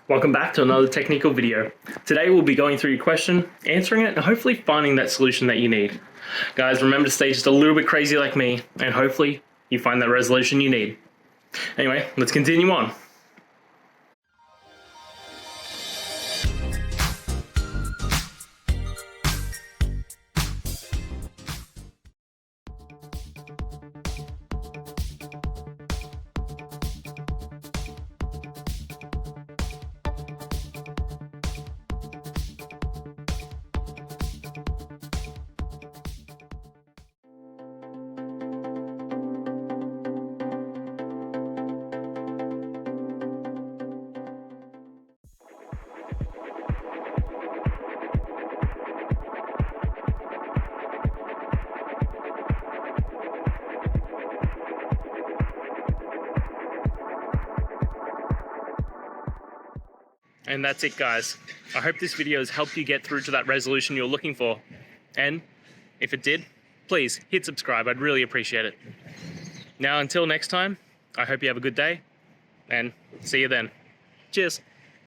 Welcome back to another technical video. Today we'll be going through your question, answering it, and hopefully finding that solution that you need. Guys, remember to stay just a little bit crazy like me, and hopefully you find that resolution you need. Anyway, let's continue on. And that's it, guys. I hope this video has helped you get through to that resolution you're looking for. And if it did, please hit subscribe. I'd really appreciate it. Now, until next time, I hope you have a good day and see you then. Cheers.